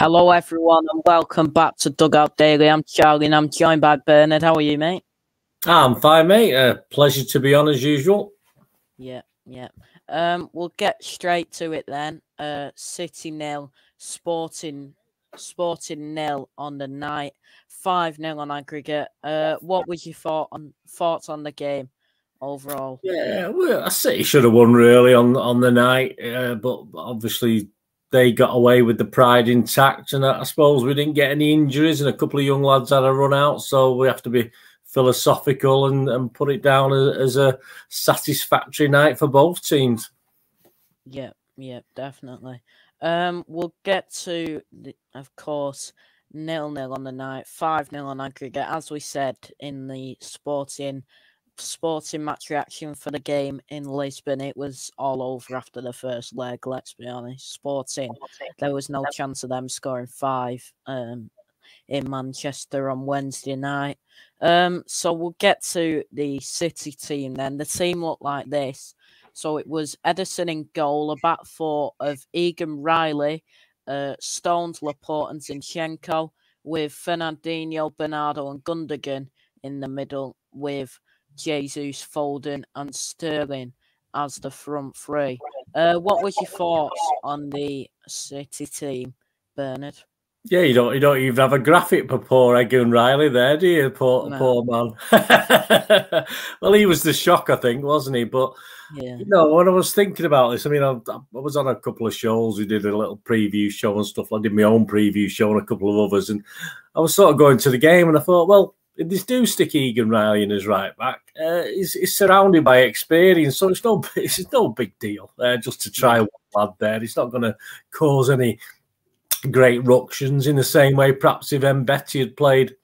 Hello, everyone, and welcome back to Dugout Daily. I'm Charlie, and I'm joined by Bernard. How are you, mate? I'm fine, mate. Pleasure to be on as usual. Yeah. We'll get straight to it then. City nil, Sporting nil on the night, 5-0 on aggregate. What was your thoughts on the game overall? Yeah, well, I say he should have won really on the night, but obviously they got away with the pride intact, and I suppose we didn't get any injuries, and a couple of young lads had a run out, so we have to be philosophical and put it down as a satisfactory night for both teams. Yeah, definitely. We'll get to of course, 0-0 on the night, 5-0 on aggregate. As we said in the sporting match reaction for the game in Lisbon, it was all over after the first leg. Let's be honest, Sporting, there was no chance of them scoring 5 in Manchester on Wednesday night. So we'll get to the City team then. The team looked like this. So it was Ederson in goal, a back four of Egan Riley, Stones, Laporte and Zinchenko, with Fernandinho, Bernardo and Gundogan in the middle, with Jesus, Foden and Sterling as the front three. What was your thoughts on the City team, Bernard? Yeah, you don't even have a graphic for poor Egan Riley there, do you? Poor man. Well, he was the shock, I think, wasn't he? But yeah, when I was thinking about this, I mean, I was on a couple of shows. We did a little preview show and stuff. I did my own preview show and a couple of others, and I was sort of going to the game, and I thought, well, if they do stick Egan Riley in as right back, he's surrounded by experience, so it's no big deal just to try one lad there. It's not going to cause any great ructions in the same way perhaps if Mbeti had played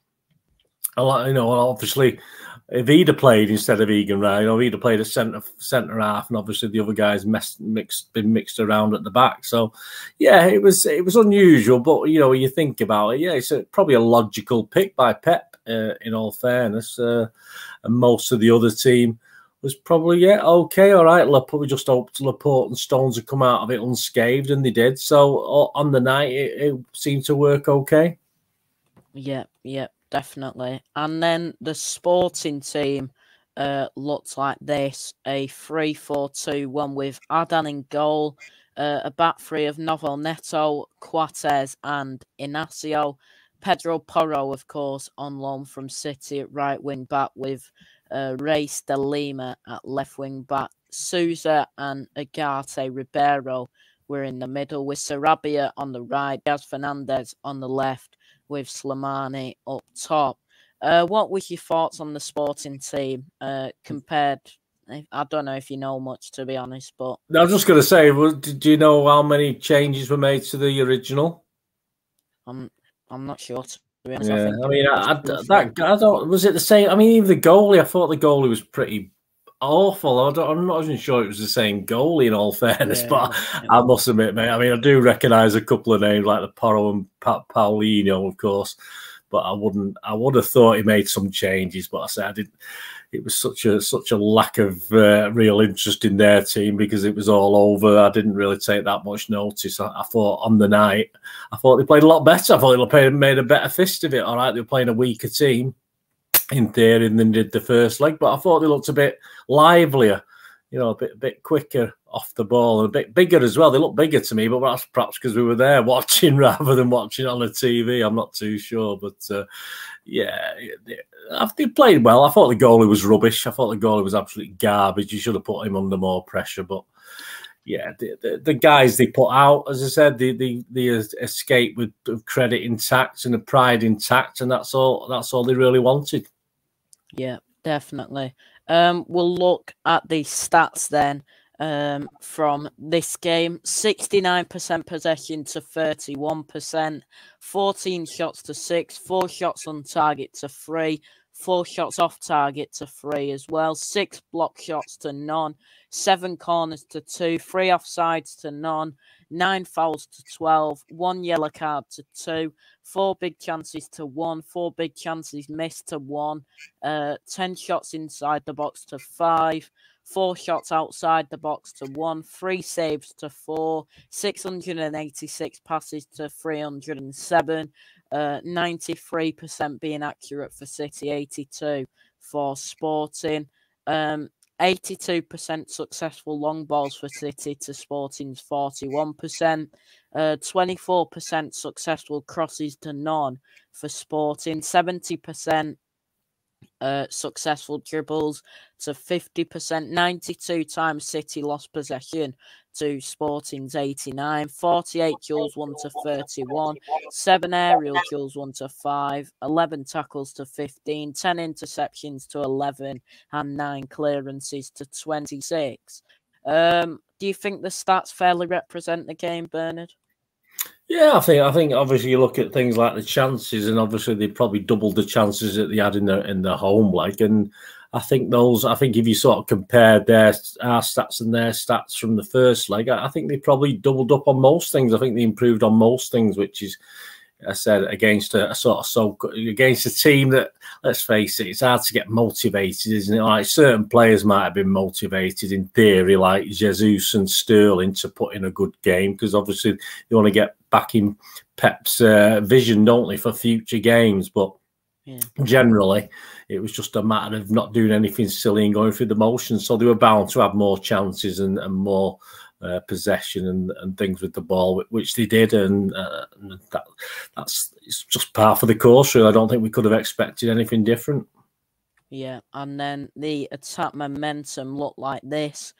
a lot, obviously if he'd have played instead of Egan Riley, he'd have played a centre half, and obviously the other guys been mixed around at the back. So yeah, it was unusual, but you think about it, yeah, it's probably a logical pick by Pep, in all fairness, and most of the other team was probably, okay, all right. We just hoped Laporte and Stones would come out of it unscathed, and they did. So on the night, it seemed to work okay. Yeah, definitely. And then the Sporting team looked like this: a 3-4-2-1 with Adan in goal, a back three of Novel Neto, Coates and Inacio. Pedro Porro, of course, on loan from City at right wing back, with Reis de Lima at left wing back. Souza and Agate Ribeiro were in the middle, with Sarabia on the right, Diaz Fernandez on the left, with Slimani up top. What was your thoughts on the Sporting team compared? I don't know if you know much, to be honest, but I was just going to say, do you know how many changes were made to the original? I'm not sure, to be honest. Yeah, I don't. Was it the same? I mean, even the goalie. I thought the goalie was pretty awful. I'm not even sure it was the same goalie, in all fairness. But I must admit, mate, I mean, I do recognise a couple of names like the Porro and Paulinho, of course. But I would have thought he made some changes. But I said I didn't. It was such a lack of real interest in their team because it was all over. I didn't really take that much notice. I thought on the night, I thought they played a lot better. I thought they made a better fist of it. All right, they were playing a weaker team in theory than did the first leg, but I thought they looked a bit livelier, a bit quicker off the ball and a bit bigger as well. They looked bigger to me, but that's perhaps because we were there watching rather than watching on the TV. I'm not too sure, but yeah, they played well. I thought the goalie was rubbish. I thought the goalie was absolute garbage. You should have put him under more pressure, but yeah, the guys they put out, as I said, the escape with credit intact and the pride intact, and that's all they really wanted. Yeah, definitely. We'll look at the stats then from this game. 69% possession to 31%, 14 shots to 6, 4 shots on target to 3, 4 shots off target to 3 as well, 6 block shots to none, 7 corners to 2, 3 offsides to none, 9 fouls to 12, 1 yellow card to 2, 4 big chances to 1, 4 big chances missed to 1, 10 shots inside the box to 5, 4 shots outside the box to 1, 3 saves to 4, 686 passes to 307, 93% being accurate for City, 82 for Sporting. 82% successful long balls for City to Sporting's 41%. 24% successful crosses to none for Sporting. 70% successful dribbles to 50%. 92 times City lost possession to Sporting's 89. 48 duels won to 31. 7 aerial duels won to 5. 11 tackles to 15. 10 interceptions to 11. And 9 clearances to 26. Do you think the stats fairly represent the game, Bernard? Yeah, I think obviously you look at things like the chances, and obviously they probably doubled the chances that they had in the home leg. And I think if you sort of compared our stats and their stats from the first leg, I think they probably doubled up on most things. I think they improved on most things, which is, I said, against against a team that, let's face it, it's hard to get motivated, isn't it? Like, certain players might have been motivated in theory, like Jesus and Sterling, to put in a good game, because obviously they want to get back in Pep's vision, don't they, for future games. But generally, it was just a matter of not doing anything silly and going through the motions. So they were bound to have more chances and more possession and things with the ball, which they did, and that's it's just par for the course, really. I don't think we could have expected anything different. Yeah, and then the attack momentum looked like this.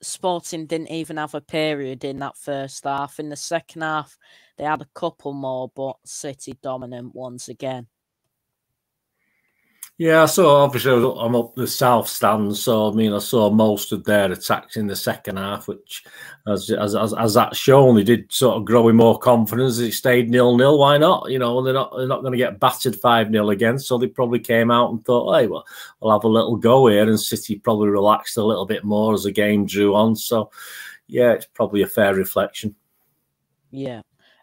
Sporting didn't even have a period in that first half. In the second half, they had a couple more, but City dominant once again. Yeah, so obviously I'm up the south stand, so I mean I saw most of their attacks in the second half, which, as that's shown, they did sort of grow in more confidence. It stayed 0-0. Why not? You know, they're not going to get battered 5-0 again, so they probably came out and thought, hey, well, we'll have a little go here, and City probably relaxed a little bit more as the game drew on. So, yeah, it's probably a fair reflection. Yeah.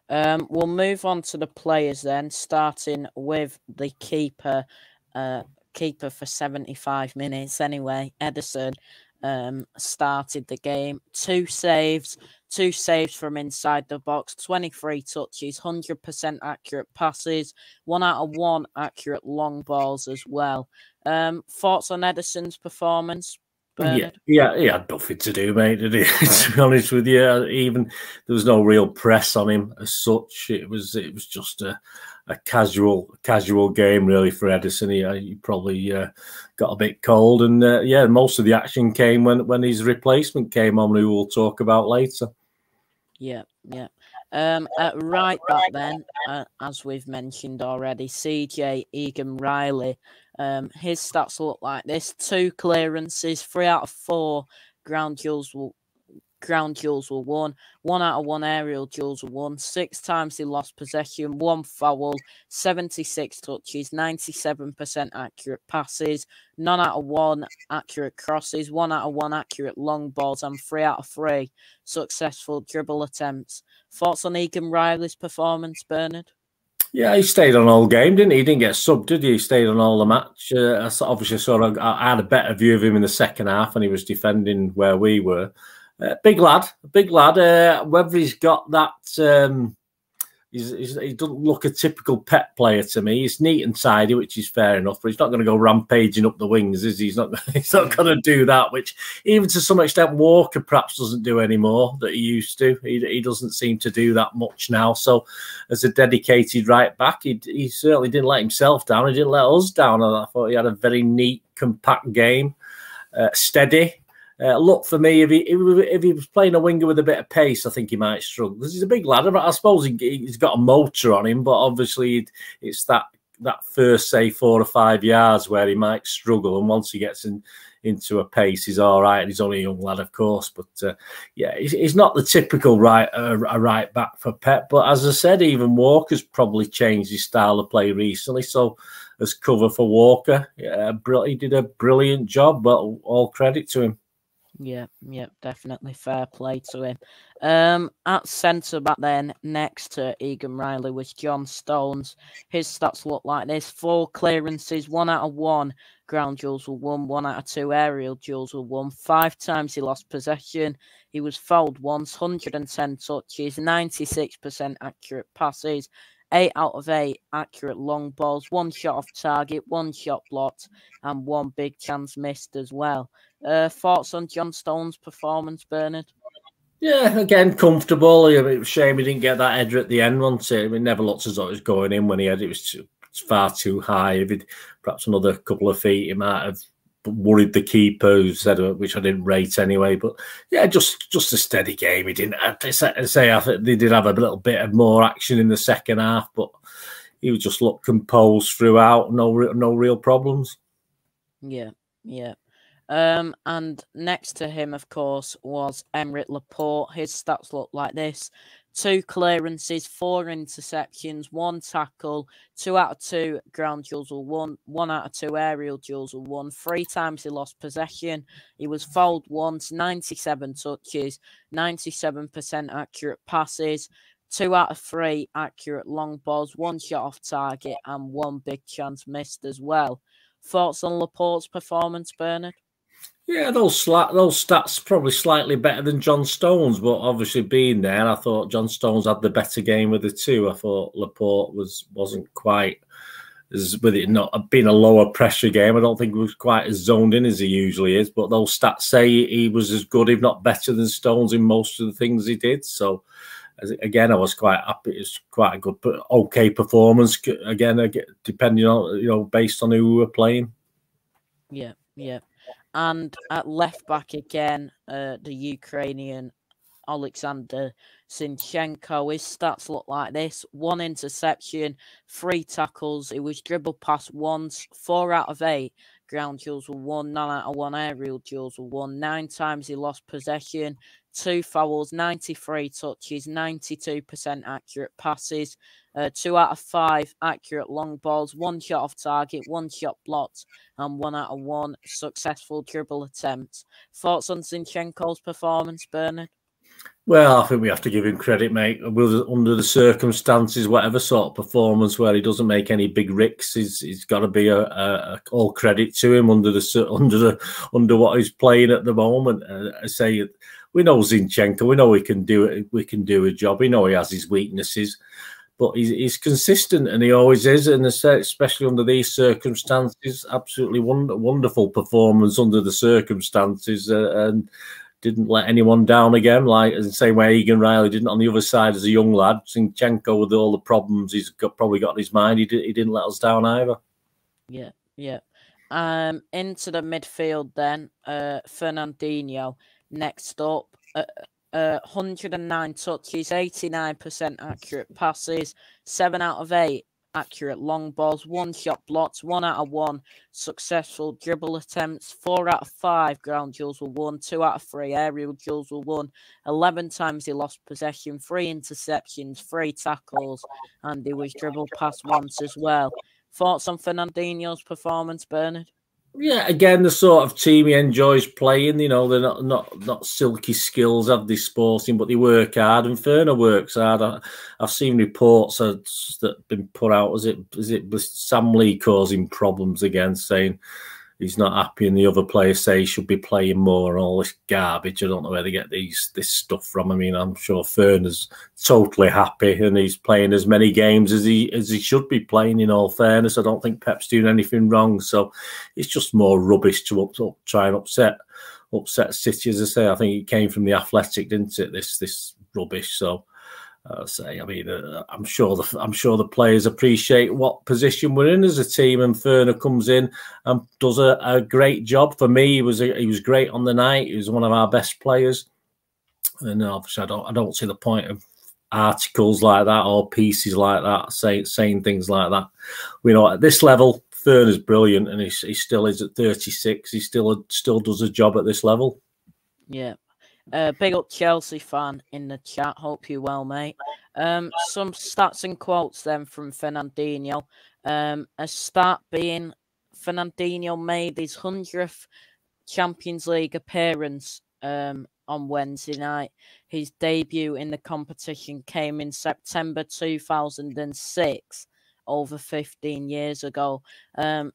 We'll move on to the players then, starting with the keeper. Keeper for 75 minutes anyway. Ederson started the game. 2 saves from inside the box, 23 touches, 100% accurate passes, 1 out of 1 accurate long balls as well. Thoughts on Ederson's performance, Bernard? Yeah, he had nothing to do, mate, did he? To be honest with you, even there was no real press on him as such. It was just a casual game, really, for Ederson. He probably got a bit cold, and most of the action came when his replacement came on, who we'll talk about later. Yeah. At right back then, as we've mentioned already, CJ Egan-Riley. His stats look like this: 2 clearances, 3 out of 4 ground duels were won, 1 out of 1 aerial duels were won, 6 times he lost possession, 1 foul, 76 touches, 97% accurate passes, none out of 1 accurate crosses, 1 out of 1 accurate long balls, and 3 out of 3 successful dribble attempts. Thoughts on Egan-Riley's performance, Bernard? Yeah, he stayed on all game, didn't he? He didn't get subbed, did he? He stayed on all the match. Obviously, I had a better view of him in the second half when he was defending where we were. Big lad. Whether he's got that, he doesn't look a typical Pep player to me. He's neat and tidy, which is fair enough, but he's not going to go rampaging up the wings, is he? He's not going to do that, which even to some extent Walker perhaps doesn't do anymore that he used to. He doesn't seem to do that much now. So as a dedicated right back, he certainly didn't let himself down. He didn't let us down. I thought he had a very neat, compact game, steady. Look, for me, if he was playing a winger with a bit of pace, I think he might struggle, because he's a big lad. I suppose he's got a motor on him, but obviously it's that first, say, 4 or 5 yards where he might struggle, and once he gets into a pace, he's all right. He's only a young lad, of course, but he's not the typical right back for Pep. But as I said, even Walker's probably changed his style of play recently, so as cover for Walker. Yeah, he did a brilliant job, but all credit to him. Yeah, definitely fair play to him. At centre back then, next to Egan Riley was John Stones. His stats look like this: 4 clearances, 1 out of 1 ground duels were won, 1 out of 2 aerial duels were won. 5 times he lost possession. He was fouled once, 110 touches, 96% accurate passes, 8 out of 8 accurate long balls, 1 shot off target, 1 shot blocked, and 1 big chance missed as well. Thoughts on John Stone's performance, Bernard? Yeah, again, comfortable. It was a shame he didn't get that header at the end, wasn't it? I mean, it never looked as though it was going in when he had it. Was far too high. If he'd perhaps another couple of feet, he might have worried the keeper, who said, which I didn't rate anyway. But yeah, just a steady game. He didn't have to say. I think they did have a little bit of more action in the second half, but he would just look composed throughout. No real problems. Yeah. And next to him, of course, was Aymeric Laporte. His stats look like this: 2 clearances, 4 interceptions, 1 tackle, 2 out of 2 ground duels were won, 1 out of 2 aerial duels were won. 3 times he lost possession. He was fouled once, 97 touches, 97% accurate passes, 2 out of 3 accurate long balls, 1 shot off target, and 1 big chance missed as well. Thoughts on Laporte's performance, Bernard? Yeah, those stats probably slightly better than John Stones, but obviously being there, I thought John Stones had the better game of the two. I thought Laporte wasn't quite as, with it not being a lower pressure game. I don't think he was quite as zoned in as he usually is. But those stats say he was as good, if not better, than Stones in most of the things he did. So again, I was quite happy. It's quite a good, okay performance. Again, depending on based on who we were playing. Yeah. And at left back again, the Ukrainian Alexander Zinchenko. His stats look like this: 1 interception, 3 tackles. He was dribbled past once. 4 out of 8 ground duels were won. 9 out of 1 aerial duels were won. 9 times he lost possession. 2 fouls, 93 touches, 92% accurate passes. 2 out of 5 accurate long balls, 1 shot off target, 1 shot blocked, and 1 out of 1 successful dribble attempts. Thoughts on Zinchenko's performance, Bernard? Well, I think we have to give him credit, mate. Under the circumstances, whatever sort of performance where he doesn't make any big ricks, he's got to be all credit to him under what he's playing at the moment. I say, we know Zinchenko, we know we can do it. We can do a job. We know he has his weaknesses, but he's consistent, and he always is. And especially under these circumstances, absolutely wonderful performance under the circumstances, and didn't let anyone down again, like the same way Egan Riley didn't on the other side as a young lad. Zinchenko, with all the problems he's probably got in his mind, he didn't let us down either. Yeah. Into the midfield then, Fernandinho next up. 109 touches, 89% accurate passes, 7 out of 8 accurate long balls, 1 shot blocked, 1 out of 1 successful dribble attempts, 4 out of 5 ground duels were won, 2 out of 3 aerial duels were won, 11 times he lost possession, 3 interceptions, 3 tackles, and he was dribbled past once as well. Thoughts on Fernandinho's performance, Bernard? Yeah, again, the sort of team he enjoys playing. They're not silky skills, have they, sporting, but they work hard, and Ferner works hard. I've seen reports that have been put out. Is it Sam Lee causing problems again, saying he's not happy, and the other players say he should be playing more, and all this garbage. I don't know where they get this stuff from. I mean, I'm sure Ferner's totally happy, and he's playing as many games as he should be playing. In all fairness, I don't think Pep's doing anything wrong. So it's just more rubbish to try and upset City. As I say, I think it came from the Athletic, didn't it? This rubbish. So. I'm sure the players appreciate what position we're in as a team, and Ferner comes in and does a great job. For me, he was great on the night. He was one of our best players, and obviously I don't see the point of articles like that or pieces like that saying things like that. We know at this level, Ferner's brilliant, and he still is at 36. He still does a job at this level. Yeah. Big up Chelsea fan in the chat. Hope you well, mate. Some stats and quotes then from Fernandinho. A start being Fernandinho made his 100th Champions League appearance on Wednesday night. His debut in the competition came in September 2006, over 15 years ago.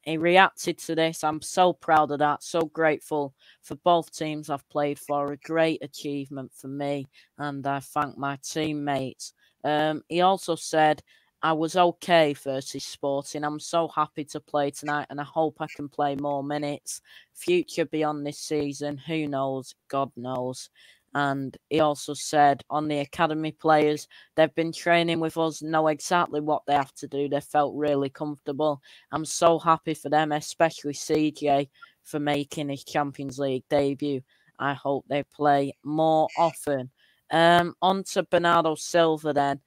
He reacted to this. I'm so proud of that, so grateful for both teams I've played for. A great achievement for me, and I thank my teammates. He also said, I was okay versus Sporting. I'm so happy to play tonight, and I hope I can play more minutes. Future beyond this season, who knows? God knows. And he also said on the academy players, they've been training with us, know exactly what they have to do. They felt really comfortable. I'm so happy for them, especially CJ, for making his Champions League debut. I hope they play more often. On to Bernardo Silva then,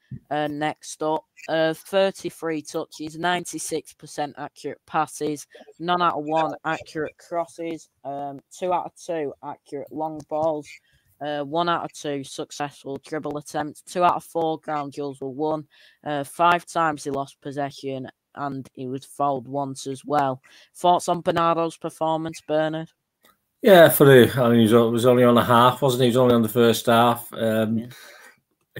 next up. 33 touches, 96% accurate passes, none out of 1 accurate crosses, 2 out of 2 accurate long balls, 1 out of 2 successful dribble attempts, 2 out of 4 ground duels were won, 5 times he lost possession, and he was fouled once as well. Thoughts on Bernardo's performance, Bernard? Yeah, I mean, he was only on a half, wasn't he? He was only on the first half. Yeah.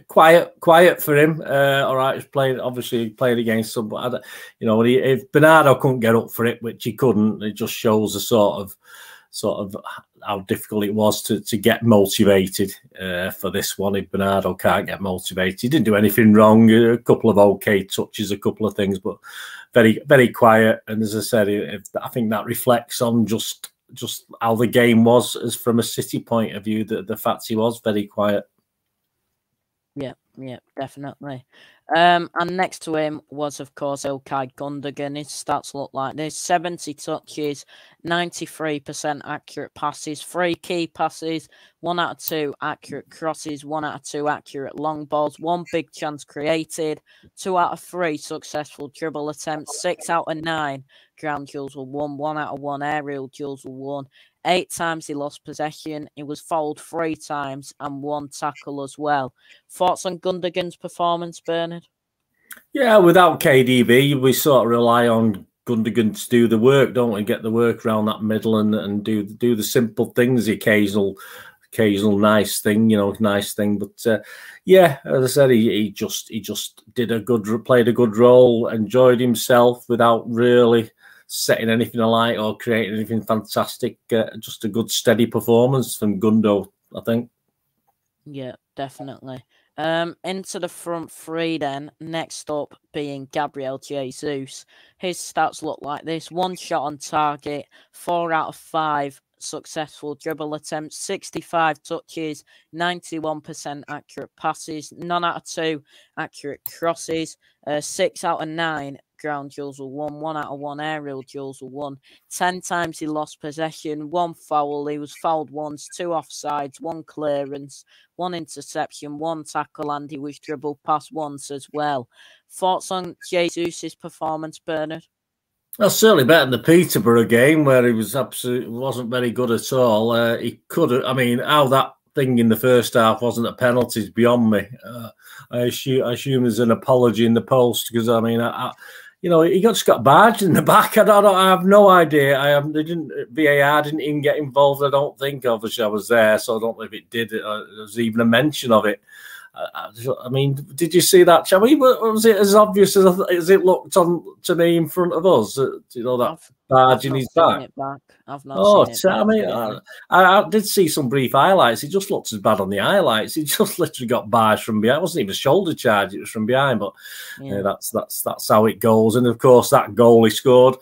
Quiet for him. All right, he's playing. Obviously, he played against some. But you know, if Bernardo couldn't get up for it, which he couldn't, it just shows the sort of how difficult it was to get motivated for this one. If Bernardo can't get motivated, he didn't do anything wrong. A couple of okay touches, a couple of things, but very quiet. And as I said, I think that reflects on just how the game was, as from a City point of view. The fact he was very quiet. Yeah, definitely. And next to him was, of course, Ilkay Gundogan. His stats look like this: 70 touches, 93% accurate passes, 3 key passes, 1 out of 2 accurate crosses, 1 out of 2 accurate long balls, 1 big chance created, 2 out of 3 successful dribble attempts, 6 out of 9 ground duels were won, 1 out of 1 aerial duels were won. 8 times he lost possession. He was fouled 3 times and 1 tackle as well. Thoughts on Gundogan's performance, Bernard? Yeah, without KDB, we sort of rely on Gundogan to do the work, don't we? Get the work around that middle and do the simple things, the occasional nice thing, nice thing. But yeah, as I said, he just played a good role, enjoyed himself without really setting anything alight or creating anything fantastic. Just a good steady performance from Gundo, I think. Yeah, definitely. Into the front three then. Next up being Gabriel Jesus. His stats look like this: 1 shot on target, 4 out of 5 successful dribble attempts, 65 touches, 91% accurate passes, none out of 2 accurate crosses, 6 out of 9 ground duels were won, 1 out of 1 aerial duels were won, 10 times he lost possession, 1 foul, he was fouled once, 2 offsides, 1 clearance, 1 interception, 1 tackle, and he was dribbled past once as well. Thoughts on Jesus' performance, Bernard? Well, certainly better than the Peterborough game, where he wasn't very good at all. He could have, I mean, how that thing in the first half wasn't a penalty is beyond me. I assume there's an apology in the post, because I mean, he just got barged in the back. I have no idea. VAR didn't even get involved. I don't think. Obviously, I was there, so I don't know if it did. There was even a mention of it. I mean, did you see that? I mean, was it as obvious as it looked on to me in front of us? That barge in his back. I've not seen it. I mean, I did see some brief highlights. It just looked as bad on the highlights. He just literally got barged from behind. It wasn't even a shoulder charge; it was from behind. But yeah, that's how it goes. And of course, that goal he scored.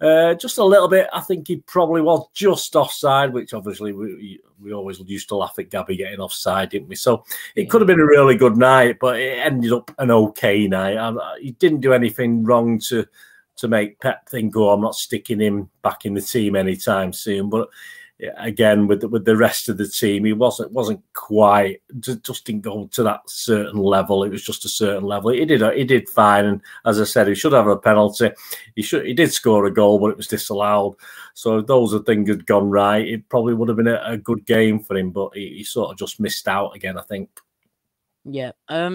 Just a little bit. I think he probably was just offside, which obviously we always used to laugh at Gabby getting offside, didn't we? So it could have been a really good night, but it ended up an okay night. He didn't do anything wrong to make Pep think, "Oh, I'm not sticking him back in the team anytime soon." But again, with the rest of the team, he wasn't quite, just didn't go to that certain level. It was just a certain level. He did fine, and as I said, he should have a penalty. He did score a goal, but it was disallowed. So if those things had gone right, it probably would have been a good game for him. But he sort of just missed out again, I think. Yeah.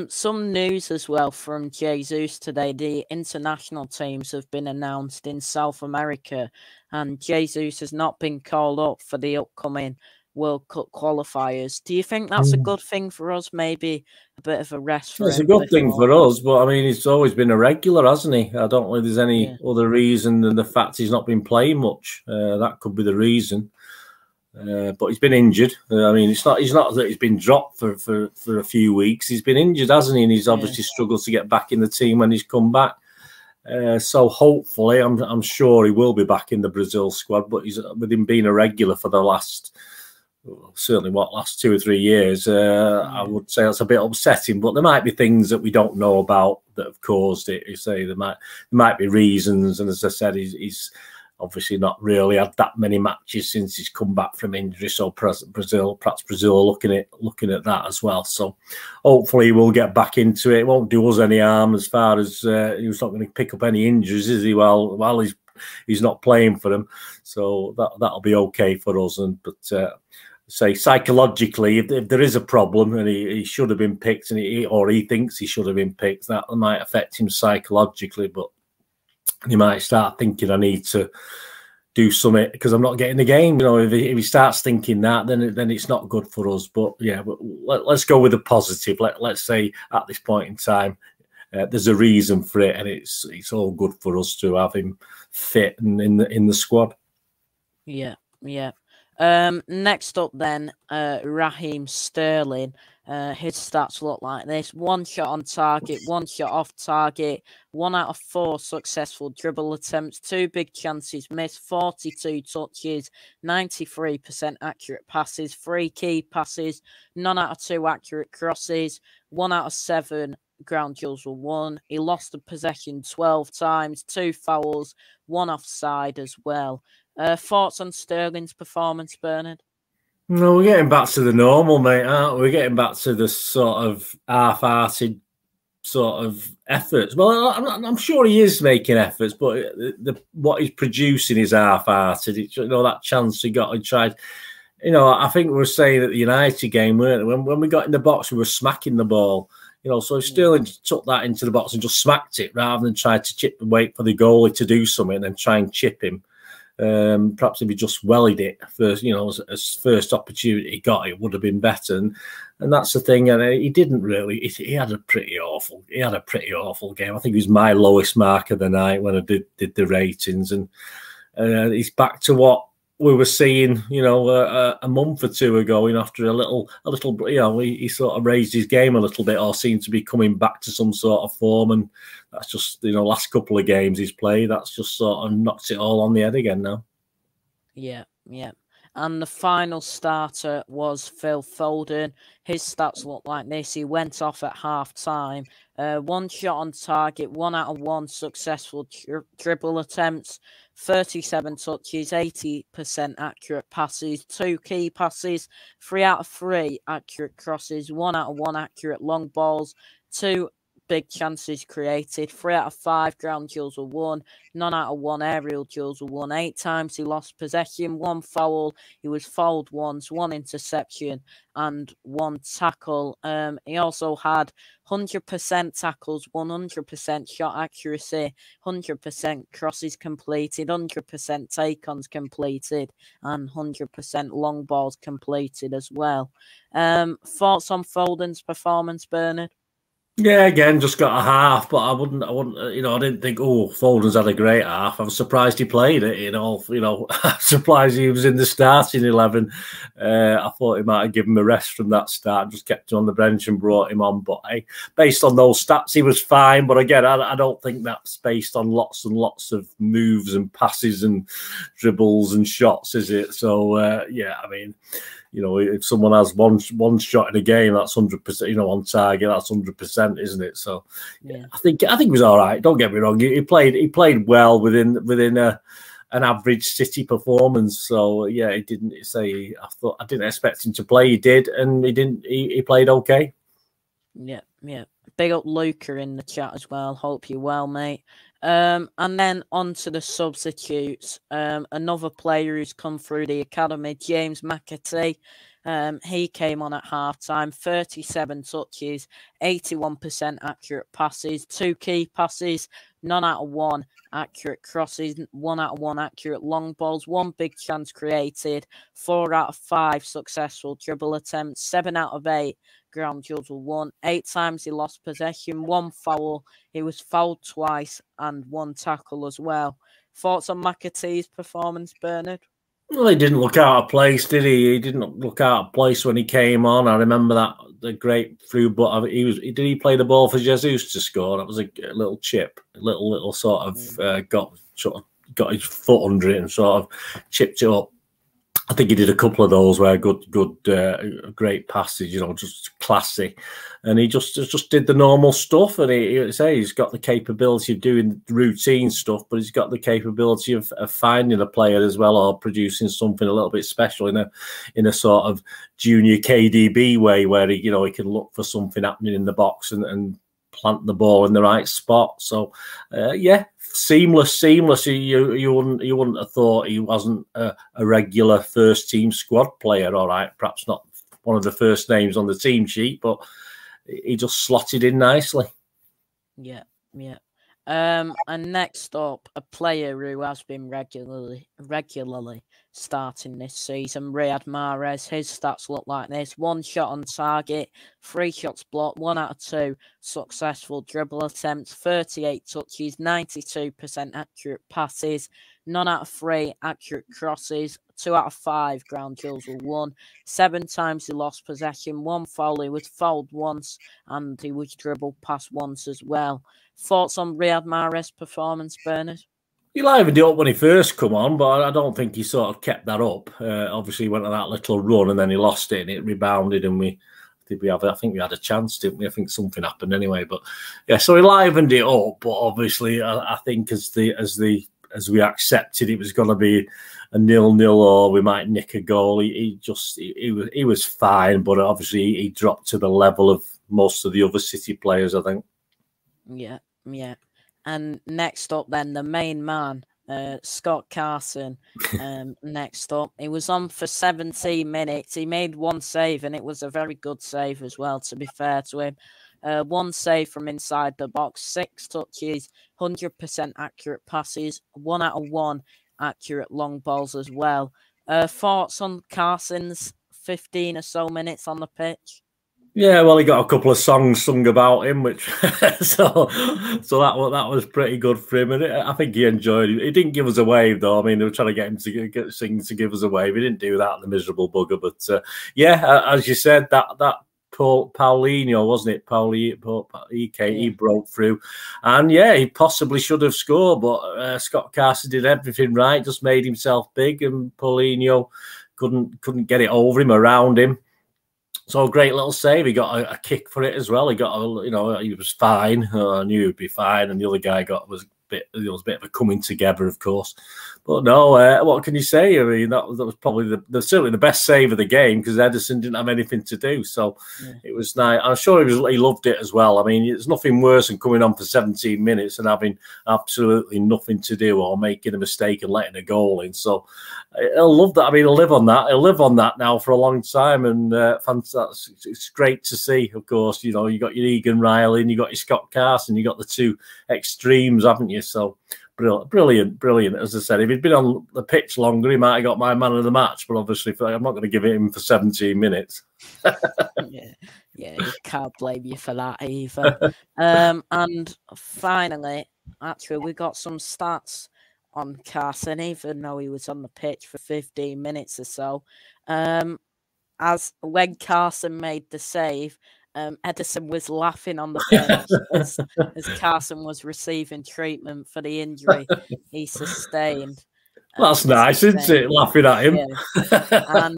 Some news as well from Jesus today. The international teams have been announced in South America, and Jesus has not been called up for the upcoming World Cup qualifiers. Do you think that's a good thing for us? Maybe a bit of a rest for It's a him good thing before. for us, but I mean, he's always been a regular, hasn't he? I don't think there's any other reason than the fact he's not been playing much. That could be the reason. But he's been injured. I mean, it's not. He's not that he's been dropped for a few weeks. He's been injured, hasn't he? And he's obviously struggled to get back in the team when he's come back. So hopefully, I'm sure he will be back in the Brazil squad. But he's with him being a regular for the last last 2 or 3 years. I would say that's a bit upsetting. But there might be things that we don't know about that have caused it. You say there might be reasons, and as I said, he's obviously not really had that many matches since he's come back from injury. So perhaps Brazil are looking at that as well. So hopefully we'll get back into it. It won't do us any harm as far as he's not going to pick up any injuries, is he? Well, he's not playing for them, so that'll be okay for us. But say psychologically, if there is a problem and he should have been picked, and he thinks he should have been picked, that might affect him psychologically. But he might start thinking, I need to do something because I'm not getting the game. You know, if he starts thinking that, then it's not good for us. But yeah, let's go with the positive. Let's say at this point in time, there's a reason for it, and it's all good for us to have him fit and in the squad. Yeah. Next up then, Raheem Sterling. His stats look like this: 1 shot on target, 1 shot off target, 1 out of 4 successful dribble attempts, 2 big chances missed, 42 touches, 93% accurate passes, 3 key passes, none out of 2 accurate crosses, 1 out of 7 ground duels were won. He lost the possession 12 times, 2 fouls, 1 offside as well. Thoughts on Sterling's performance, Bernard? No, we're getting back to the normal, mate, aren't we? We're getting back to the sort of half-hearted sort of efforts. Well, I'm sure he is making efforts, but what he's producing is half-hearted. You know, that chance he got, he tried. You know, I think we were saying at the United game, weren't we? When we got in the box, we were smacking the ball. You know, so Sterling took that into the box and just smacked it rather than try to chip and wait for the goalie to do something and then try and chip him. Perhaps if he just wellied it first, you know, as first opportunity he got, it would have been better. And that's the thing. And he didn't really. He had a pretty awful game. I think it was my lowest mark of the night when I did the ratings. And he's back to what we were seeing, you know, a month or two ago. You know, after a little, you know, he sort of raised his game a little bit, or seemed to be coming back to some sort of form. And that's just, you know, last couple of games he's played, that's just sort of knocked it all on the head again now. Yeah. And the final starter was Phil Foden. His stats look like this. He went off at half-time. 1 shot on target, 1 out of 1 successful dribble attempts, 37 touches, 80% accurate passes, 2 key passes, 3 out of 3 accurate crosses, 1 out of 1 accurate long balls, 2 big chances created, 3 out of 5 ground duels were won, none out of 1 aerial duels were won. 8 times he lost possession, 1 foul, he was fouled once, 1 interception and 1 tackle. He also had 100% tackles, 100% shot accuracy, 100% crosses completed, 100% take-ons completed, and 100% long balls completed as well. Thoughts on Foden's performance, Bernard? Yeah, again, just got a half, but I wouldn't, you know, I didn't think, oh, Foden's had a great half. I was surprised he played it, you know, I'm surprised he was in the starting 11. I thought he might have given him a rest from that start, just kept him on the bench and brought him on. But based on those stats, he was fine. But again, I don't think that's based on lots and lots of moves and passes and dribbles and shots, is it? So, yeah, I mean, you know, if someone has one shot in a game, that's 100%. You know, on target, that's 100%, isn't it? So, yeah. I think he was all right. Don't get me wrong. He played well within an average City performance. So yeah, he didn't say. I didn't expect him to play. He did, and he didn't. He played okay. Yeah. Big up Luca in the chat as well. Hope you're well, mate. And then on to the substitutes. Another player who's come through the academy, James McAtee. He came on at halftime, 37 touches, 81% accurate passes, 2 key passes, none out of 1 accurate crosses, 1 out of 1 accurate long balls, 1 big chance created, 4 out of 5 successful dribble attempts, 7 out of 8 ground duels were won, 8 times he lost possession, 1 foul, he was fouled twice, and 1 tackle as well. Thoughts on McAtee's performance, Bernard? Well, he didn't look out of place, did he? He didn't look out of place when he came on. I remember that the great through, but did he play the ball for Jesus to score? That was a little chip, a little sort of got his foot under it and sort of chipped it up. I think he did a couple of those where great passes, just classy, and he just did the normal stuff. And he's got the capability of doing routine stuff, but he's got the capability of finding a player as well, or producing something a little bit special in a sort of junior KDB way, where he can look for something happening in the box and plant the ball in the right spot. So yeah, seamless. You wouldn't have thought he wasn't a regular first team squad player. All right, perhaps not one of the first names on the team sheet, but he just slotted in nicely. Yeah. And next up, a player who has been regularly starting this season, Riyad Mahrez. His stats look like this: 1 shot on target, 3 shots blocked, 1 out of 2 successful dribble attempts, 38 touches, 92% accurate passes, none out of 3 accurate crosses, 2 out of 5 ground duels were won, 7 times he lost possession, 1 foul, he was fouled once, and he was dribbled past once as well. Thoughts on Riyad Mahrez's performance, Bernard? He livened it up when he first come on, but I don't think he sort of kept that up. Obviously, he went on that little run and then he lost it and it rebounded, and I think we had a chance, didn't we? I think something happened anyway. But yeah, so he livened it up. But obviously, I think as we accepted it was going to be a 0-0 or we might nick a goal, he was fine. But obviously, he dropped to the level of most of the other City players, I think. Yeah. And next up, then, the main man, Scott Carson. Next up, he was on for 17 minutes. He made 1 save, and it was a very good save as well, to be fair to him. 1 save from inside the box, 6 touches, 100% accurate passes, 1 out of 1 accurate long balls as well. Thoughts on Carson's 15 or so minutes on the pitch? Yeah, well, he got a couple of songs sung about him, which so that was pretty good for him, and I think he enjoyed it. He didn't give us a wave though. I mean, they were trying to get him to give us a wave. He didn't do that, the miserable bugger. But yeah, as you said, that Paulinho, wasn't it? He broke through, and yeah, he possibly should have scored, but Scott Carson did everything right, just made himself big, and Paulinho couldn't get it over him, around him. So a great little save. He got a kick for it as well. He got he was fine. I knew he'd be fine, and the other guy was a bit of a coming together, of course. But no, what can you say? I mean, that was probably certainly the best save of the game, because Ederson didn't have anything to do. So It was nice. I'm sure he loved it as well. I mean, there's nothing worse than coming on for 17 minutes and having absolutely nothing to do, or making a mistake and letting a goal in. So he'll love that. I mean, he'll live on that. He'll live on that now for a long time, and it's great to see. Of course, you got your Egan Riley and you got your Scott Carson. You got the 2 extremes, haven't you? So brilliant. As I said, if he'd been on the pitch longer, he might have got my man of the match. But obviously, I'm not going to give it him for 17 minutes. Yeah, you can't blame you for that either. And finally, actually, we got some stats on Carson, even though he was on the pitch for 15 minutes or so. As when Carson made the save, Ederson was laughing on the bench as Carson was receiving treatment for the injury he sustained. That's nice, isn't it? Laughing at him. Yeah.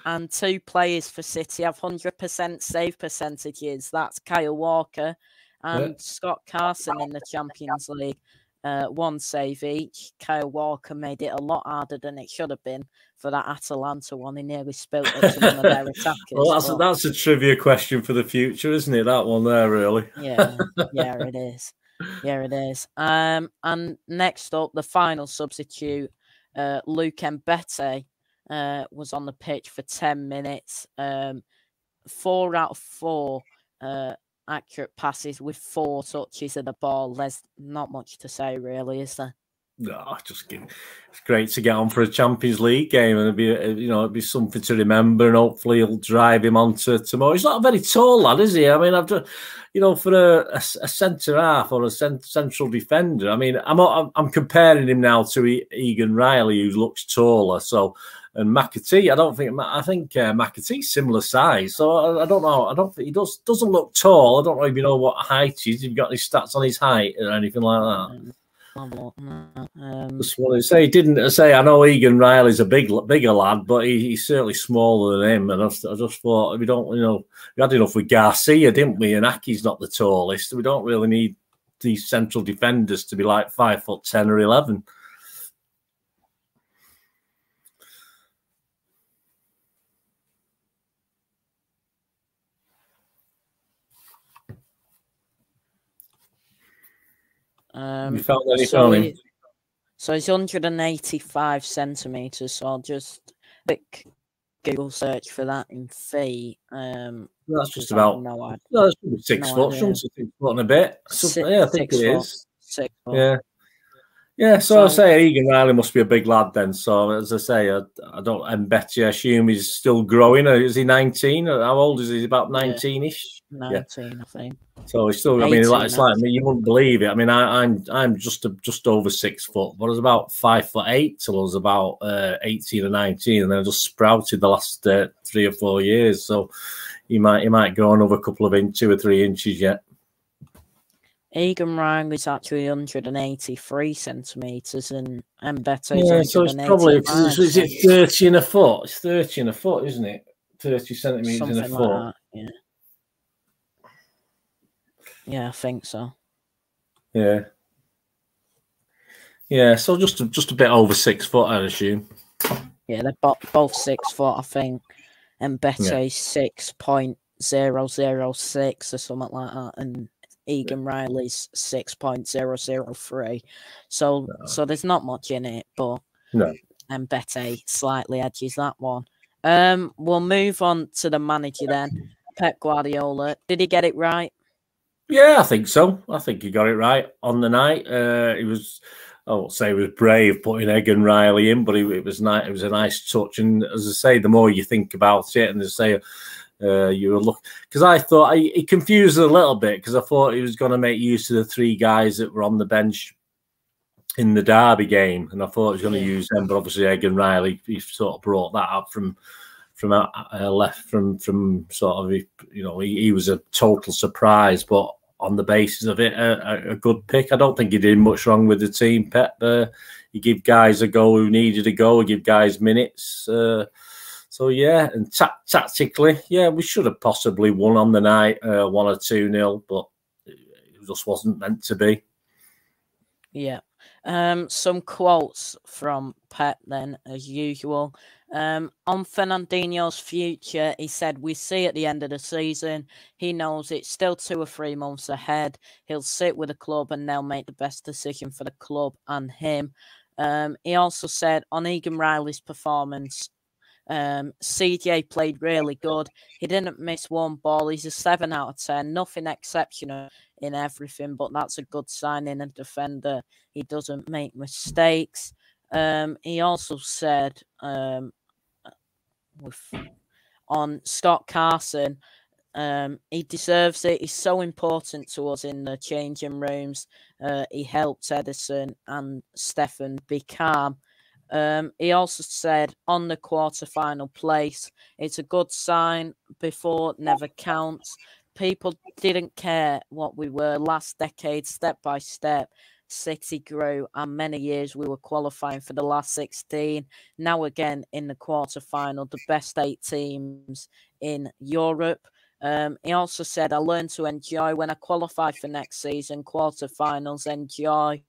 And 2 players for City have 100% save percentages. That's Kyle Walker and Scott Carson in the Champions League. 1 save each. Kyle Walker made it a lot harder than it should have been for that Atalanta one. He nearly spilt it to one of their attackers. Well, that's a trivia question for the future, isn't it? That one there, really. Yeah, it is. Yeah, it is. And next up, the final substitute, Luke Mbete. was on the pitch for 10 minutes. 4 out of 4 accurate passes with 4 touches of the ball. There's not much to say, really, is there? No, it's great to get on for a Champions League game, and it'd be something to remember, and hopefully he'll drive him on to tomorrow. He's not a very tall lad, is he? I mean, I've just, for a centre half or a central defender. I mean, I'm comparing him now to Egan Riley, who looks taller. So, and McAtee, I think McAtee's similar size. So I don't know. I don't think he doesn't look tall. I don't know if you know what height he is. Have you got any stats on his height or anything like that? Just want to say, I know Egan Riley's a bigger lad, but he's certainly smaller than him. And I just thought, we had enough with Garcia, didn't we? And Aki's not the tallest. We don't really need these central defenders to be like 5'10" or 11. You found anything on him? So he's 185 centimeters. So I'll just quick Google search for that in feet. That's just about 6 foot, 6 foot and a bit. I think it is. 6 foot. Yeah. So I say Egan Riley must be a big lad then. So as I say, I don't. And Betty, I assume he's still growing. Is he 19? How old is he? About 19-ish. 19, I think. So he's still. I mean, it's like me. You wouldn't believe it. I mean, I'm just over 6 foot, but I was about 5'8" till I was about 18 or 19, and then I just sprouted the last 3 or 4 years. So he might grow another couple of 2 or 3 inches yet. Egan Riley's actually 183 centimeters, and Beto is so it's probably is it 30 in a foot? It's 30 in a foot, isn't it? 30 centimeters in a foot. Like that, yeah, I think so. Yeah. So just a bit over 6 foot, I assume. Yeah, they're both 6 foot, I think, and Beto 6.006 or something like that, and Egan Riley's 6.003. So there's not much in it, but and Bete slightly edges that one. We'll move on to the manager then, Pep Guardiola. Did he get it right? Yeah, I think so. I think he got it right on the night. I won't say he was brave putting Egan Riley in, but it was nice. It was a nice touch. And as I say, the more you think about it, and as I say, you were look, because I thought he confused it a little bit, because I thought he was going to make use of the 3 guys that were on the bench in the Derby game, and I thought he was going to use them. But obviously, Egan Riley, he sort of brought that up from left from sort of, he was a total surprise, but on the basis of it, a good pick. I don't think he did much wrong with the team, Pep. He gave guys a go who needed a go. He gave guys minutes. So yeah, and tactically, yeah, we should have possibly won on the night, 1 or 2-0, but it just wasn't meant to be. Yeah. Some quotes from Pep then, as usual. On Fernandinho's future, he said, "We see at the end of the season. He knows it's still 2 or 3 months ahead. He'll sit with the club and they'll make the best decision for the club and him." He also said on Egan Riley's performance, CJ played really good. He didn't miss one ball. He's a 7 out of 10. Nothing exceptional in everything, but that's a good sign in a defender. He doesn't make mistakes. He also said on Scott Carson, he deserves it. He's so important to us in the changing rooms. He helped Edison and Stefan be calm. He also said on the quarterfinal place, it's a good sign. Before never counts. People didn't care what we were last decade, step by step. City grew, and many years we were qualifying for the last 16. Now again in the quarterfinal, the best 8 teams in Europe. He also said, I learned to enjoy when I qualify for next season, quarterfinals, enjoy.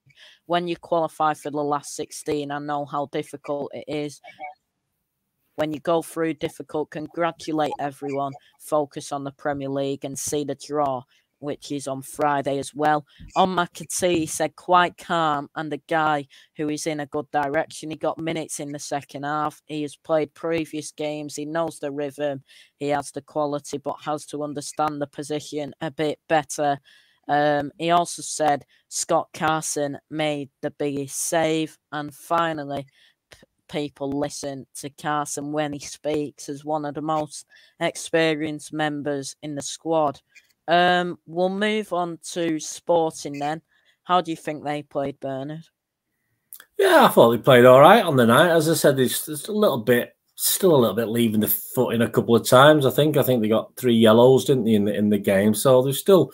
When you qualify for the last 16, I know how difficult it is. When you go through difficult, congratulate everyone, focus on the Premier League and see the draw. which is on Friday as well. On McAtee, he said quite calm and a guy who is in a good direction. He got minutes in the second half. He has played previous games. He knows the rhythm. He has the quality, but has to understand the position a bit better. He also said Scott Carson made the biggest save. And finally, people listen to Carson when he speaks as one of the most experienced members in the squad. We'll move on to Sporting then. How do you think they played, Bernard? Yeah, I thought they played all right on the night. As I said, it's still a little bit leaving the foot in a couple of times. I think they got 3 yellows, didn't they, in the game? So they still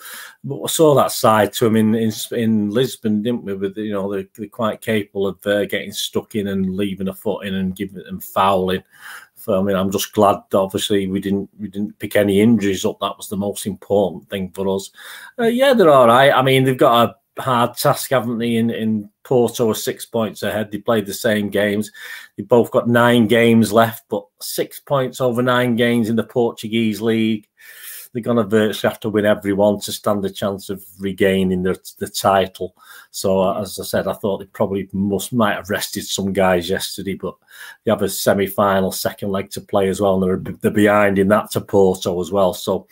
saw that side to them in Lisbon, didn't we? With they're quite capable of getting stuck in and leaving a foot in and giving them fouling. So, I mean, I'm just glad that obviously we didn't pick any injuries up. That was the most important thing for us. Yeah, they're all right. I mean, they've got a hard task, haven't they? In Porto are 6 points ahead. They played the same games. They both got 9 games left, but 6 points over 9 games in the Portuguese league. They're going to virtually have to win every one to stand a chance of regaining the title. So, as I said, I thought they probably might have rested some guys yesterday, but they have a semi-final second leg to play as well, and they're behind in that to Porto as well. So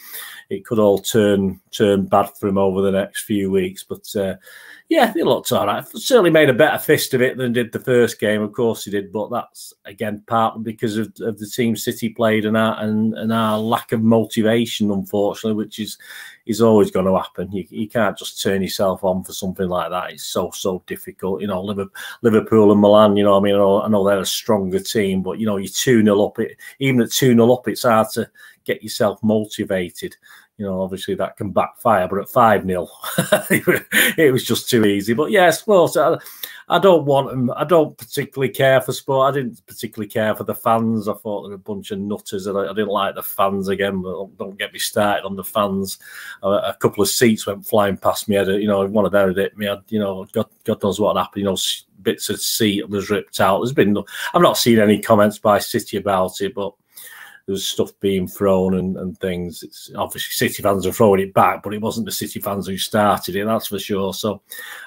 it could all turn bad for him over the next few weeks. But yeah, they looked all right. Certainly made a better fist of it than did the first game. Of course he did, but that's again partly because of the team City played and our lack of motivation, unfortunately, which is always going to happen. You can't just turn yourself on for something like that. It's so difficult. Liverpool and Milan. I mean, I know they're a stronger team, but you're 2-0 up. Even at 2-0 up, it's hard to get yourself motivated. Obviously that can backfire, but at 5-0, it was just too easy. But yeah, sports, I don't want them. I don't particularly care for sport. I didn't particularly care for the fans. I thought they were a bunch of nutters. I didn't like the fans again. But don't get me started on the fans. A couple of seats went flying past me head. One of them hit me. God knows what happened. Bits of seat was ripped out. I've not seen any comments by City about it, but there was stuff being thrown and things. It's obviously City fans are throwing it back, but it wasn't the City fans who started it, that's for sure. So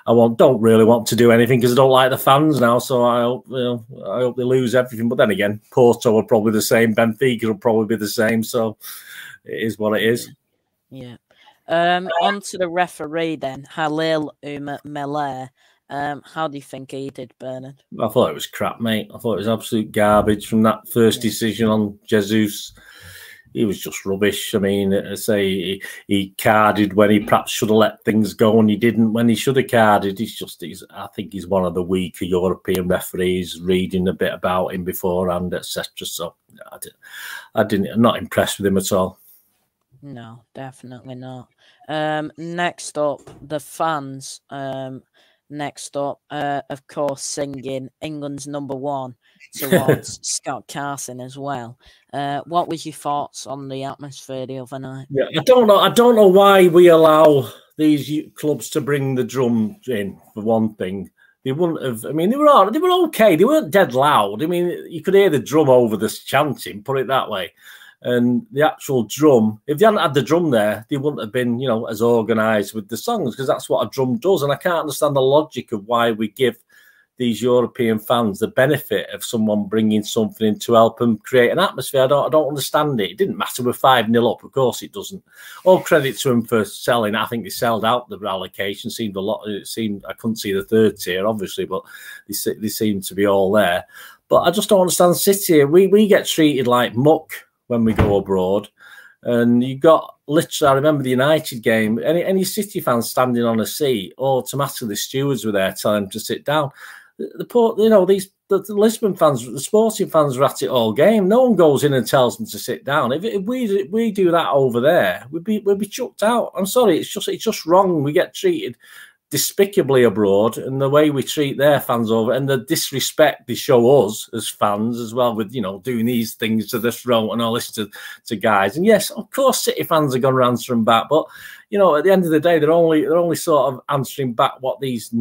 I don't really want to do anything because I don't like the fans now. So I hope they lose everything. But then again, Porto are probably the same. Benfica will probably be the same. So it is what it is. Yeah. On to the referee then, Halil Umar. How do you think he did, Bernard? I thought it was crap, mate. I thought it was absolute garbage from that first decision on Jesus. He was just rubbish. I mean, I say he carded when he perhaps should have let things go, and he didn't when he should have carded. I think he's one of the weaker European referees. Reading a bit about him beforehand, etc. So I'm not impressed with him at all. No, definitely not. Next up, the fans. Next up, of course, singing England's #1 towards Scott Carson as well. What was your thoughts on the atmosphere the other night? Yeah, I don't know why we allow these clubs to bring the drum in. For one thing, they wouldn't have. I mean, they were okay. They weren't dead loud. I mean, you could hear the drum over the chanting. Put it that way. And the actual drum, if they hadn't had the drum there, they wouldn't have been, as organised with the songs, because that's what a drum does. And I can't understand the logic of why we give these European fans the benefit of someone bringing something in to help them create an atmosphere. I don't understand it. It didn't matter with 5-0 up. Of course it doesn't. All credit to them for selling. I think they sold out the allocation. I couldn't see the third tier, obviously, but they seemed to be all there. But I just don't understand City. We get treated like muck when we go abroad, and you got literally. I remember the United game. Any City fans standing on a seat, automatically the stewards were there telling them to sit down. The Lisbon fans, the Sporting fans were at it all game. No one goes in and tells them to sit down. If we do that over there, we'd be chucked out. I'm sorry, it's just wrong. We get treated despicably abroad, and the way we treat their fans over, and the disrespect they show us as fans as well, with doing these things to the throat and all this to guys. And yes, of course, City fans are going to answer them back, but at the end of the day, they're only sort of answering back what these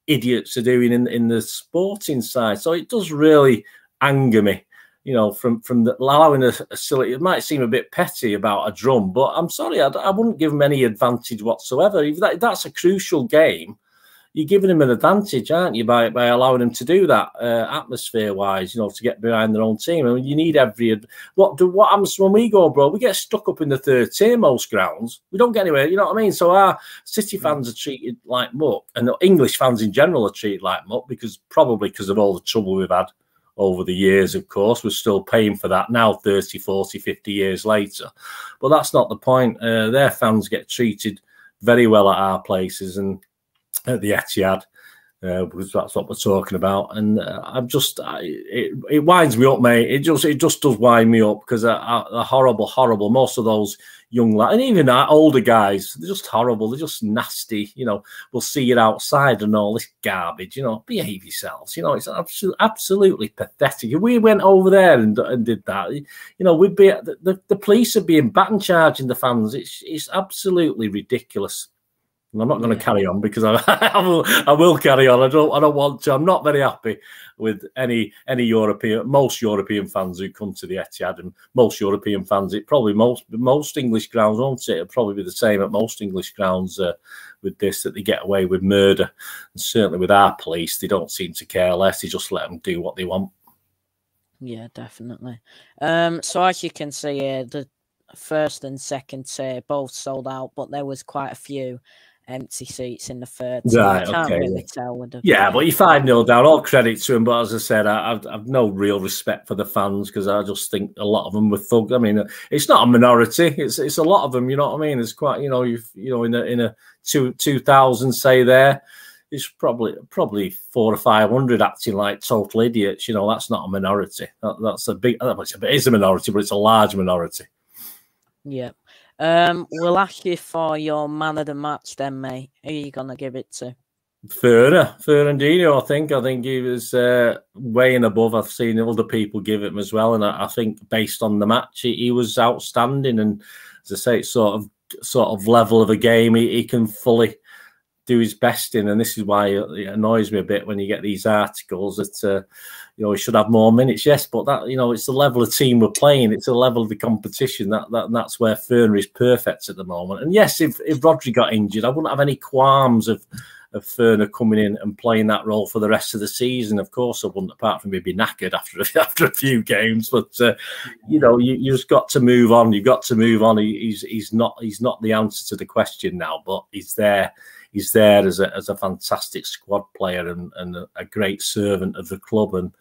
idiots are doing in the Sporting side. So it does really anger me you know, from allowing a silly. It might seem a bit petty about a drum, but I'm sorry, I wouldn't give them any advantage whatsoever. If that's a crucial game, you're giving them an advantage, aren't you, by allowing them to do that atmosphere-wise, you know, to get behind their own team. I mean, you need every... What happens when we go, bro? We get stuck up in the third tier most grounds. We don't get anywhere, you know what I mean? So our City fans are treated like muck, and the English fans in general are treated like muck, probably because of all the trouble we've had over the years, of course. We're still paying for that now, 30, 40, 50 years later. But that's not the point. Their fans get treated very well at our places, and at the Etihad, because that's what we're talking about. And it winds me up, mate. It just does wind me up, because they're horrible. Most of those young lads, and even our older guys, they're just horrible. They're just nasty. You know, we'll see you outside and all this garbage. You know, behave yourselves. You know, it's absolutely pathetic. If we went over there and did that, you know, we'd be the police would be in baton charging the fans. It's absolutely ridiculous. And I'm not going to carry on, because I will carry on. I don't want to. I'm not very happy with any most European fans who come to the Etihad, and most European fans. It probably most English grounds, won't it? It'll probably be the same at most English grounds with this, that they get away with murder. And certainly with our police, they don't seem to care less. They just let them do what they want. Yeah, definitely. So as you can see here, the first and second tier both sold out, but there was quite a few empty seats in the third. So right, I can't really tell. With the but you're 5-0 down. All credit to him, but as I said, I've no real respect for the fans, because I just think a lot of them were thugs. I mean, it's not a minority; it's a lot of them. You know what I mean? It's quite, you know, in a 2,000, say there, it's probably 400 or 500 acting like total idiots. You know, that's not a minority. That's a big. It is a minority, but it's a large minority. Yeah. We'll ask you for your man of the match then, mate. Who are you going to give it to? Fernandinho, I think he was way and above. I've seen other people give him as well, and I think based on the match, he was outstanding. And as I say, it's sort of level of a game he can fully do his best in, and this is why it annoys me a bit when you get these articles that you know, he should have more minutes. Yes, but that, you know, it's the level of team we're playing, it's the level of the competition that's where Ferner is perfect at the moment. And yes, if Rodri got injured, I wouldn't have any qualms of Ferner coming in and playing that role for the rest of the season. Of course, I wouldn't, apart from maybe knackered after a few games. But you know, you just got to move on. You've got to move on. He's not the answer to the question now, but he's there. He's there as a fantastic squad player and a great servant of the club, and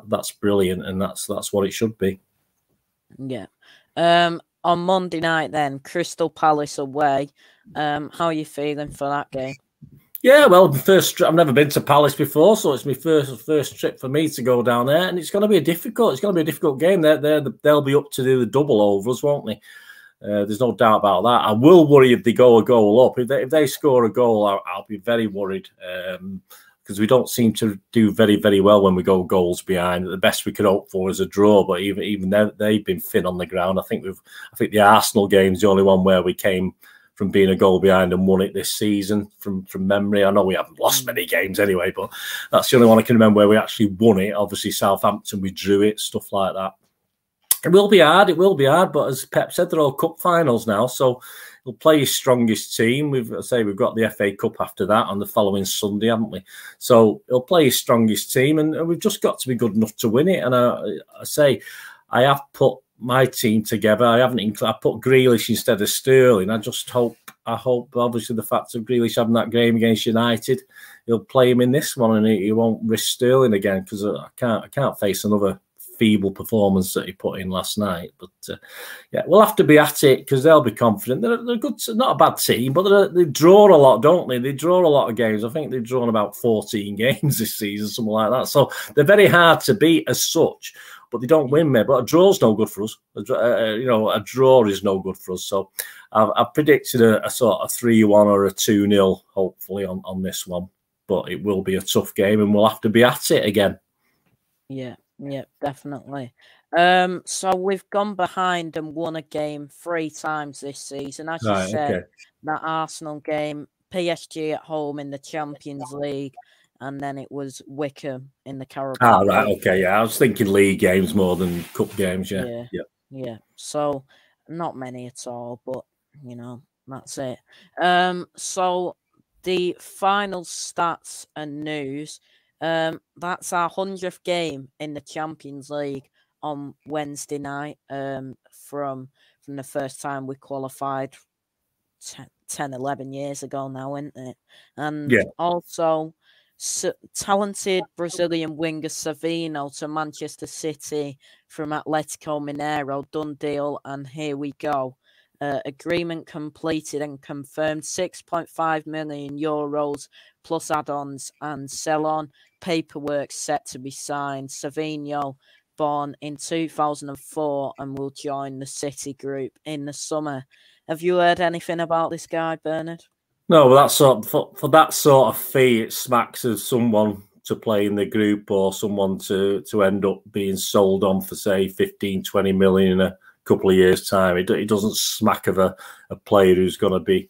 that's brilliant, and that's what it should be. Yeah. On Monday night, then, Crystal Palace away. How are you feeling for that game? Yeah, well, I've never been to Palace before, so it's my first trip for me to go down there, and it's going to be a difficult game. They'll be up to do the double over us, won't they? There's no doubt about that. I will worry if they go a goal up. If they score a goal, I'll be very worried, because we don't seem to do very, very well when we go goals behind. The best we could hope for is a draw, but even they've been thin on the ground. I think the Arsenal game's the only one where we came from being a goal behind and won it this season from memory. I know we haven't lost many games anyway, but that's the only one I can remember where we actually won it. Obviously, Southampton, we drew it, stuff like that. It will be hard, but as Pep said, they're all cup finals now, so he'll play his strongest team. We've got the FA Cup after that on the following Sunday, haven't we? So he'll play his strongest team, and we've just got to be good enough to win it. And I have put my team together. I put Grealish instead of Sterling. I hope, obviously, the fact of Grealish having that game against United, he'll play him in this one, and he won't risk Sterling again, because I can't face another feeble performance that he put in last night. But yeah, we'll have to be at it, because they'll be confident. They're good, not a bad team, but they draw a lot, don't they? They draw a lot of games. I think they've drawn about 14 games this season, something like that. So they're very hard to beat as such, but they don't win, mate. But a draw's no good for us. A draw is no good for us. So I've predicted a sort of 3-1 or a 2-0, hopefully, on this one. But it will be a tough game, and we'll have to be at it again. Yeah. Yeah, definitely. So we've gone behind and won a game 3 times this season. As you said, that Arsenal game, PSG at home in the Champions League, and then it was Wickham in the Carabao. Right, okay, yeah. I was thinking league games more than cup games, yeah. So not many at all, but that's it. So the final stats and news. That's our 100th game in the Champions League on Wednesday night. From the first time we qualified 10, 11 years ago now, isn't it? And also talented Brazilian winger Savino to Manchester City from Atletico Mineiro, done deal, and here we go. Agreement completed and confirmed, €6.5 million plus add-ons and sell-on. Paperwork set to be signed. Savino, born in 2004, and will join the City group in the summer. Have you heard anything about this guy, Bernard? No, but for that sort of fee, it smacks of someone to play in the group or someone to end up being sold on for, say, 15, 20 million in a couple of years' time. It doesn't smack of a player who's going to be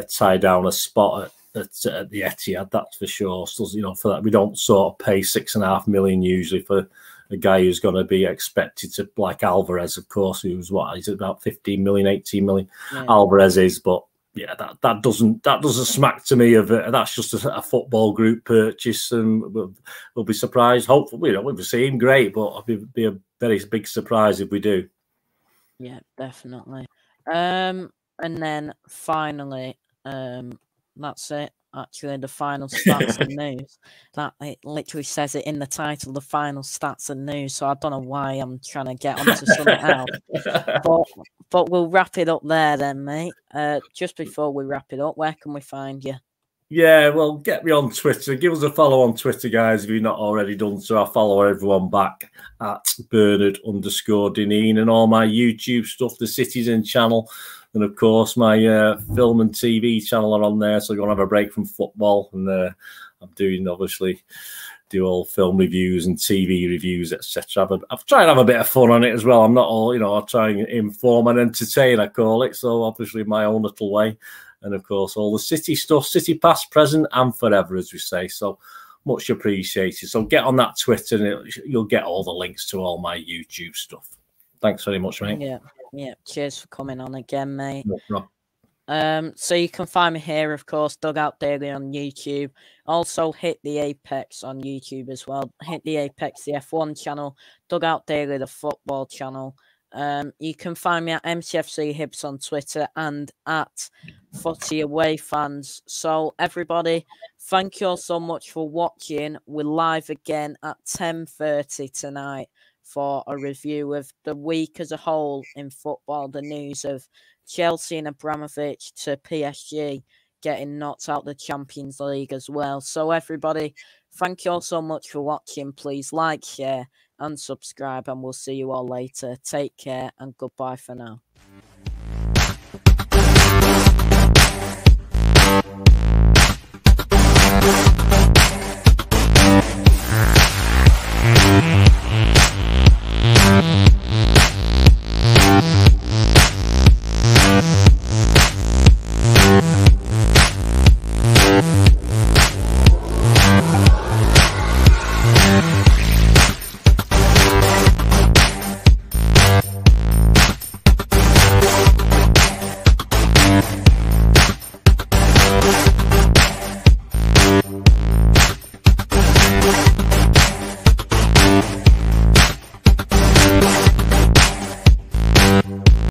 tied down a spot at the Etihad, that's for sure. So, for that, we don't sort of pay $6.5 million usually for a guy who's going to be expected to, like Alvarez, of course, who's he's about 15 million, 18 million. Yeah. Alvarez is, but yeah, that doesn't smack to me of that's just a football group purchase, and we'll be surprised. Hopefully, if we see him, great, but it'd be a very big surprise if we do. Yeah, definitely. And then finally, that's it. Actually, the final stats and news. That it literally says it in the title, the final stats and news. So I don't know why I'm trying to get onto something else. But we'll wrap it up there then, mate. Just before we wrap it up, where can we find you? Yeah, well, get me on Twitter. Give us a follow on Twitter, guys, if you've not already done so. I follow everyone back at Bernard_Dineen, and all my YouTube stuff, the Citizen channel. And, of course, my film and TV channel are on there, so I'm going to have a break from football. And I'm doing, obviously, do all film reviews and TV reviews, etc. I've tried to have a bit of fun on it as well. I'm not all, I try and inform and entertain, I call it. So, obviously, my own little way. And, of course, all the City stuff, City past, present, and forever, as we say. So, much appreciated. So, get on that Twitter, and you'll get all the links to all my YouTube stuff. Thanks very much, mate. Yeah. Cheers for coming on again, mate. No problem. So you can find me here, of course, Dugout Daily on YouTube. Also, hit the Apex on YouTube as well. Hit the Apex, the F1 channel. Dugout Daily, the football channel. You can find me at MCFC Hibs on Twitter and at Footy Away Fans. So, everybody, thank you all so much for watching. We're live again at 10:30 tonight for a review of the week as a whole in football. The news of Chelsea and Abramovich to PSG getting knocked out the Champions League as well. So, everybody, thank you all so much for watching. Please like, share, and subscribe, and we'll see you all later. Take care, and goodbye for now.